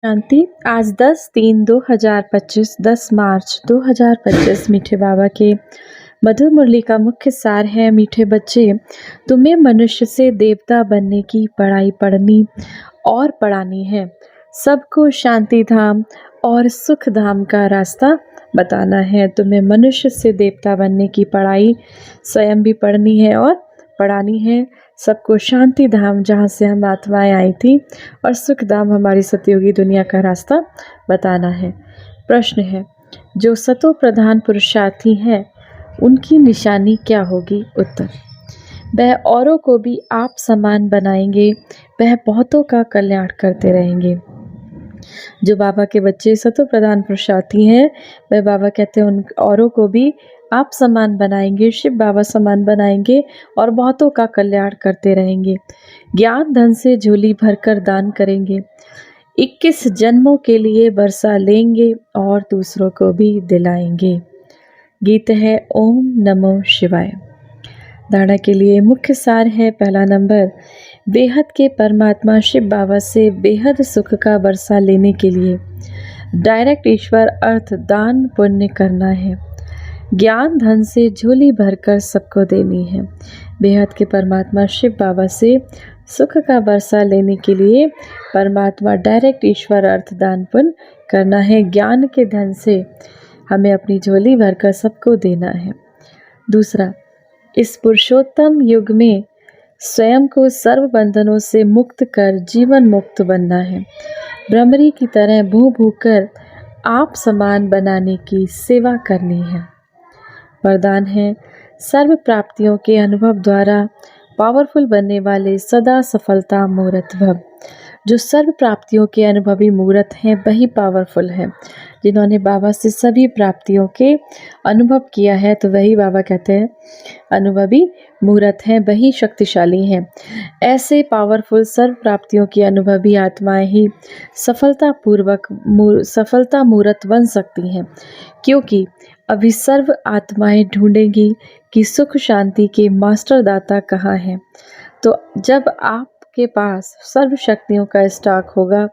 शांति। आज 10/3/2025 10 मार्च 2025 मीठे बाबा के मधुर मुरली का मुख्य सार है। मीठे बच्चे, तुम्हें मनुष्य से देवता बनने की पढ़ाई पढ़नी और पढ़ानी है। सबको शांति धाम और सुख धाम का रास्ता बताना है। तुम्हें मनुष्य से देवता बनने की पढ़ाई स्वयं भी पढ़नी है और पढ़ानी है। सबको शांति धाम, जहाँ से हम आत्माएं आई थी, और सुख धाम, हमारी सतयुगी दुनिया का रास्ता बताना है। प्रश्न है, जो सतो प्रधान पुरुषार्थी हैं उनकी निशानी क्या होगी? उत्तर, वह औरों को भी आप समान बनाएंगे, वह बहुतों का कल्याण करते रहेंगे। जो बाबा के बच्चे सतो प्रधान पुरुषार्थी हैं, वह बाबा कहते हैं उन औरों को भी आप समान बनाएंगे, शिव बाबा समान बनाएंगे और बहुतों का कल्याण करते रहेंगे। ज्ञान धन से झोली भरकर दान करेंगे, 21 जन्मों के लिए बरसा लेंगे और दूसरों को भी दिलाएंगे। गीत है ओम नमो शिवाय। धारणा के लिए मुख्य सार है। पहला नंबर, बेहद के परमात्मा शिव बाबा से बेहद सुख का बरसा लेने के लिए डायरेक्ट ईश्वर अर्थ दान पुण्य करना है। ज्ञान धन से झोली भरकर सबको देनी है। बेहद के परमात्मा शिव बाबा से सुख का बरसा लेने के लिए परमात्मा डायरेक्ट ईश्वर अर्थ दान पुण्य करना है। ज्ञान के धन से हमें अपनी झोली भरकर सबको देना है। दूसरा, इस पुरुषोत्तम युग में स्वयं को सर्व बंधनों से मुक्त कर जीवन मुक्त बनना है। भ्रमरी की तरह भू भू कर आप समान बनाने की सेवा करनी है। वरदान है, सर्व प्राप्तियों के अनुभव द्वारा पावरफुल बनने वाले सदा सफलता मूर्त भव। जो सर्व प्राप्तियों के अनुभवी मूर्त हैं वही पावरफुल हैं। जिन्होंने बाबा से सभी प्राप्तियों के अनुभव किया है तो वही बाबा कहते हैं अनुभवी मूर्त हैं, वही शक्तिशाली हैं। ऐसे पावरफुल सर्व प्राप्तियों की अनुभवी आत्माएं ही सफलता मूर्त बन सकती हैं, क्योंकि अभी सर्व आत्माएं ढूंढेंगी कि सुख शांति के मास्टर दाता कहाँ हैं। तो जब आपके पास सर्व शक्तियों का स्टॉक होगा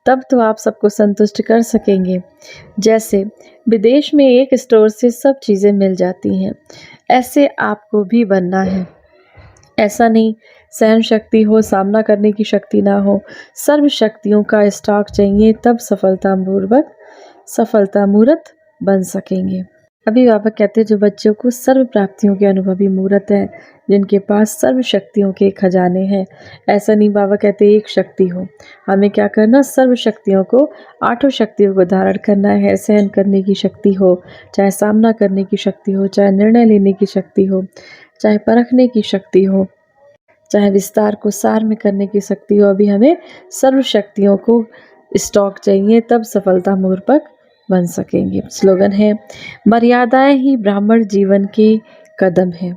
तब तो आप सबको संतुष्ट कर सकेंगे। जैसे विदेश में एक स्टोर से सब चीज़ें मिल जाती हैं, ऐसे आपको भी बनना है। ऐसा नहीं सहन शक्ति हो, सामना करने की शक्ति ना हो, सर्व शक्तियों का स्टॉक चाहिए, तब सफलता मूर्त बन सकेंगे। अभी बाबा कहते हैं जो बच्चों को सर्व प्राप्तियों के अनुभवी मूर्त है, जिनके पास सर्व शक्तियों के खजाने हैं। ऐसा नहीं बाबा कहते एक शक्ति हो, हमें क्या करना, सर्व शक्तियों को, 8 शक्तियों को धारण करना है। सहन करने की शक्ति हो, चाहे सामना करने की शक्ति हो, चाहे निर्णय लेने की शक्ति हो, चाहे परखने की शक्ति हो, चाहे विस्तार को सार में करने की शक्ति हो। अभी हमें सर्व शक्तियों को स्टॉक चाहिए, तब सफलता मूर्पक बन सकेंगे। स्लोगन है, मर्यादाएं ही ब्राह्मण जीवन के कदम है,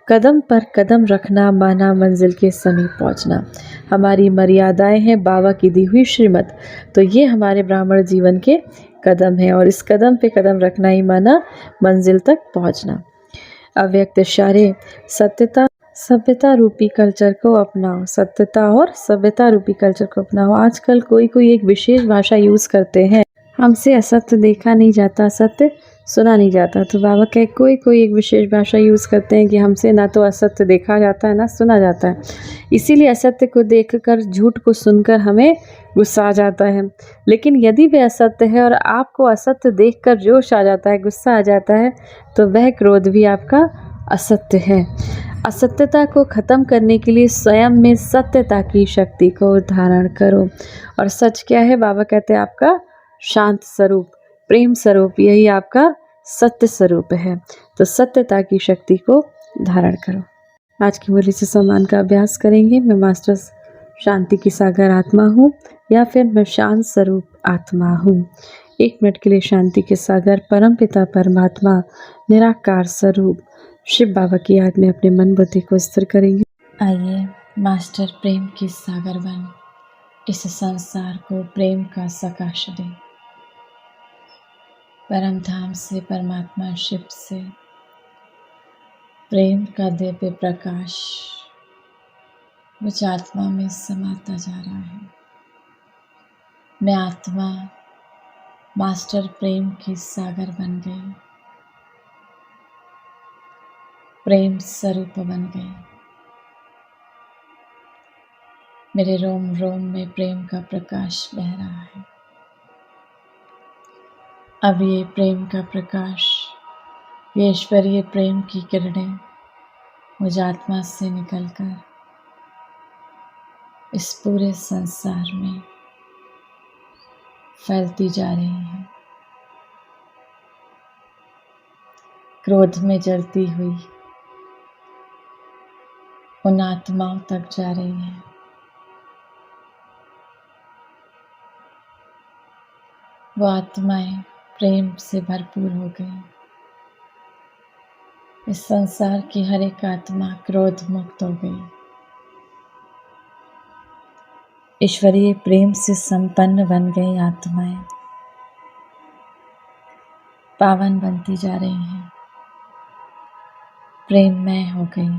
कदम पर कदम रखना माना मंजिल के समीप पहुंचना। हमारी मर्यादाएं हैं बाबा की दी हुई श्रीमत, तो ये हमारे ब्राह्मण जीवन के कदम है और इस कदम पे कदम रखना ही माना मंजिल तक पहुंचना। अव्यक्त इशारे, सभ्यता रूपी कल्चर को अपनाओ। सत्यता और सभ्यता रूपी कल्चर को अपनाओ। आजकल कोई एक विशेष भाषा यूज़ करते हैं, हमसे असत्य देखा नहीं जाता, सत्य सुना नहीं जाता। तो बाबा कहे कोई एक विशेष भाषा यूज़ करते हैं कि हमसे ना तो असत्य देखा जाता है ना सुना जाता है। इसीलिए असत्य को देखकर, झूठ को सुनकर हमें गुस्सा आ जाता है। लेकिन यदि वह असत्य है और आपको असत्य देखकर जोश आ जाता है, गुस्सा आ जाता है, तो वह क्रोध भी आपका असत्य है। असत्यता को ख़त्म करने के लिए स्वयं में सत्यता की शक्ति को धारण करो। और सच क्या है? बाबा कहते हैं आपका शांत स्वरूप, प्रेम स्वरूप, यही आपका सत्य स्वरूप है। तो सत्यता की शक्ति को धारण करो। आज की मुरली से सम्मान का अभ्यास करेंगे। मैं मास्टर शांति की सागर आत्मा हूँ, या फिर मैं शांत स्वरूप आत्मा हूँ। 1 मिनट के लिए शांति के सागर परम पिता परमात्मा निराकार स्वरूप शिव बाबा की याद में अपने मन बुद्धि को स्थिर करेंगे। आइए मास्टर प्रेम की सागर बन इस संसार को प्रेम का सकाश दे। परम धाम से, परमात्मा शिव से प्रेम का दिव्य प्रकाश मुझ आत्मा में समाता जा रहा है। मैं आत्मा मास्टर प्रेम की सागर बन गई, प्रेम स्वरूप बन गई। मेरे रोम रोम में प्रेम का प्रकाश बह रहा है। अब ये प्रेम का प्रकाश, ये ईश्वरीय प्रेम की किरणें मुझ आत्मा से निकलकर इस पूरे संसार में फैलती जा रही हैं। क्रोध में जलती हुई उन आत्माओं तक जा रही हैं। वो आत्माएं प्रेम से भरपूर हो गई। इस संसार की हर एक आत्मा क्रोध मुक्त हो गई, ईश्वरीय प्रेम से संपन्न बन गई आत्माएं पावन बनती जा रही हैं, प्रेममय हो गई।